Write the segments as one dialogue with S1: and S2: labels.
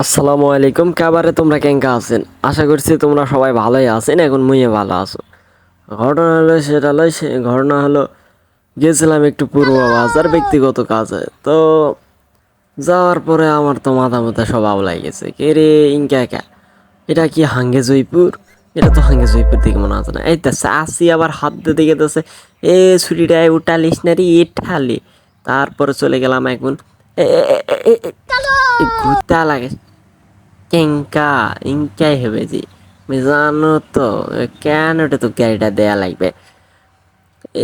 S1: আসসালামু আলাইকুম, কাবারে তোমরা কেঙ্কা আছেন? আশা করছি তোমরা সবাই ভালোই আছেন। এখন মুইও ভালো আছো। ঘটনা হলো গেছিলাম একটু পূর্ব বাজার ব্যক্তিগত কাজে। তো যাওয়ার পরে আমার তো মাথা মাথা সব আউলাই গেছে। কে রে ইনকা একা, এটা কি হাঙ্গে জয়পুর? এটা তো হাঙ্গে জয়পুর দিকে মনে হচ্ছে না। এই তো আসি আবার হাত দিতে গেতেছে, এ ছুটিটায় উঠালিস না রে, এ ঠালি। তারপরে চলে গেলাম এখন ঘুরতে লাগে কেঙ্কা ইনকাই হবে জি। জানো তো কেন এটা তো গাড়িটা দেয়া লাগবে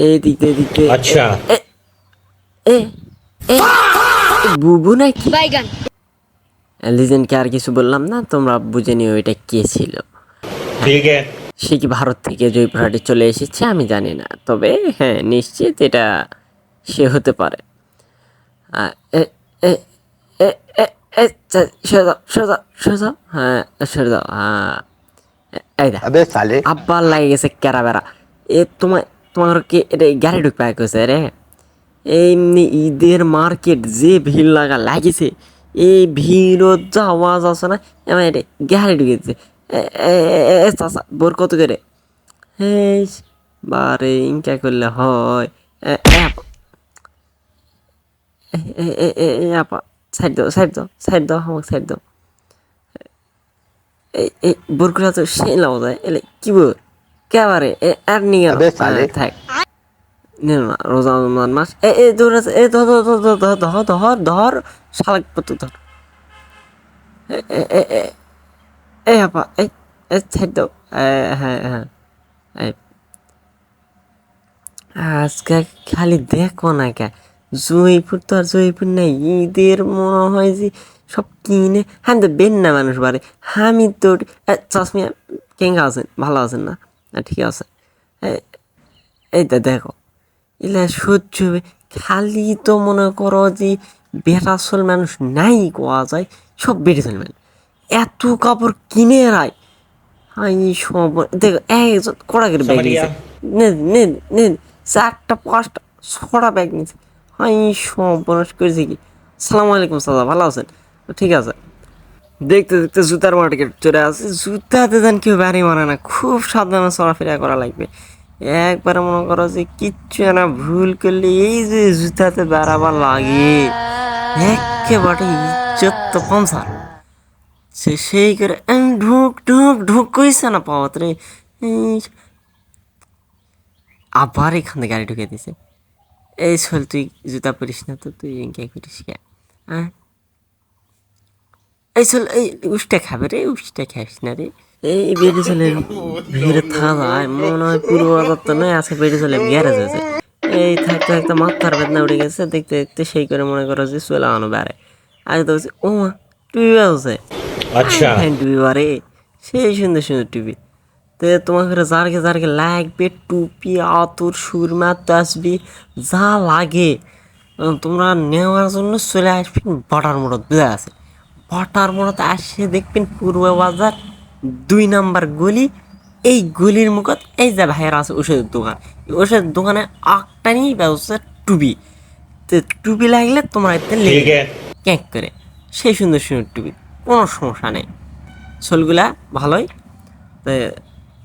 S1: এই দিকে দিকে।
S2: अच्छा।
S1: এ এ এ বুবু নাকি
S3: বাইগান।
S1: লিজেন্ডকে আর কিছু বললাম না, তোমরা বুঝে নিও এটা কে ছিল।
S2: ठीक है।
S1: সে কি ভারত থেকে জয়পুরহাটে চলে এসেছে আমি জানি না, তবে হ্যাঁ নিশ্চিত এটা সে হতে পারে। এ এ এ এ এ সরে যাও সরে যাও সরে যাও, হ্যাঁ সরে যাও, হ্যাঁ। এই দা
S4: अबे साले।
S1: আব্বার লাগে গেছে কেরা বেড়া। এ তোমার কি এটা গাড়ি ঢুকতে কইছে রে? এমনি ঈদের মার্কেট যে ভিড় লাগিছে, এই ভিড়ও যা আওয়াজ আছে না, এমন এটা গাড়ি ঢুকেছে। চাচা বোর কত করে? হ্যাঁ বারে ইনকা করলে হয়। এ এ আপা, আপা সাইড দাও সাইড দাও সাইড দাও, আমাকে সাইড দাও। এই বোরগুলা তো সেই লাভ যায়, এলে কি বোর কেবারে আর নিয়ে
S4: अबे साले।
S1: থাক। না রোজা রমজান মাস, এ দৌড় আছে, এ ধর ধর ধর ধর ধর ধর ধর শালাক পত্র ধর। এ এ এ এ এই আপা এই ছাড় দাও। হ্যাঁ হ্যাঁ, এই আজকে খালি দেখো না কে জয়পুর তো আর জয়পুর নাই, ঈদের মনে হয় যে সব কিনে হ্যাঁ তো বেন না মানুষ বাড়ে। আমি তো চশমিয়া কেঙ্গা আছেন, ভালো আছেন না? ঠিক আছে। এই তো দেখো এলা সহ্য হবে। খালি তো মনে করো যে বেটাসল মানুষ নাই কোয়া যায়, সব বেটেসল মানুষ এত কাপড় কিনে রায়। হাই সব দেখো একজন কড়া করে ব্যাগ
S2: समझ गया।
S1: নিয়েছে, নে চারটা পাঁচটা ছটা ব্যাগ নিয়েছে। হাই সব মানুষ করেছে কি। সালাম আলাইকুম সাদা, ভালো আছেন? ঠিক আছে। দেখতে দেখতে জুতার মার্কেট চলে আসে। জুতাতে যেন কেউ বাড়ি মারে না, খুব সাবধানে চলাফেরা করা লাগবে। একবারে মনে করো যে কিচ্ছু না ভুল করলে এই যে জুতাতে বেড়াবার লাগে, একেবারে ইজ্জত তো পঞ্চার। সেই করে ঢুক ঢুক ঢুক কইছে না পাওয়াত রে। আবার এখান থেকে গাড়ি ঢুকে দিছে। এই চল তুই জুতা পরিস না তো, তুই কে করিস কে? হ্যাঁ এই চল, এই উষ্টা খাবে রে, উষ্টা খাস না রে। এই বেড়ে চলে ভিড়ে থাকা যায় মনে হয় পূর্ব বাজার তো নয়, আজকে বেড়ে চলে গ্যারেজ আছে। এই থাকতে থাকতে মাথার বেদনা উঠে গেছে, দেখতে দেখতে সেই করে মনে করো যে চলে আনো বেড়ে। আগে তো বলছি ও মা টিভি আছে।
S2: अच्छा।
S1: হ্যাঁ টিভি বারে সেই সুন্দর সুন্দর টিভি। তো তোমাকে যারকে যারকে লাগবে টুপি আতর সুরমা তাসবি যা লাগে তোমরা নেওয়ার জন্য চলে আসবেন। বাটার মোড় দেওয়া আছে, বাটার মোড়তে আসে দেখবেন পূর্ব বাজার 2 নাম্বার গলি। এই গলির মুখত এই যে ভাইয়ের আছে ওষুধের দোকান, ওষুধের দোকানে আটটানি ব্যবস্থা টুপি। তো টুপি লাগলে তোমরা এতে
S2: ठीक है।
S1: ক্যাঁক করে সেই সুন্দর সুন্দর টুপি, কোনো সমস্যা নেই। সোলগুলা ভালোই। তো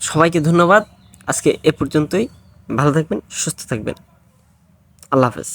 S1: সবাইকে ধন্যবাদ, আজকে এ পর্যন্তই। ভালো থাকবেন, সুস্থ থাকবেন, আল্লাহ হাফেজ।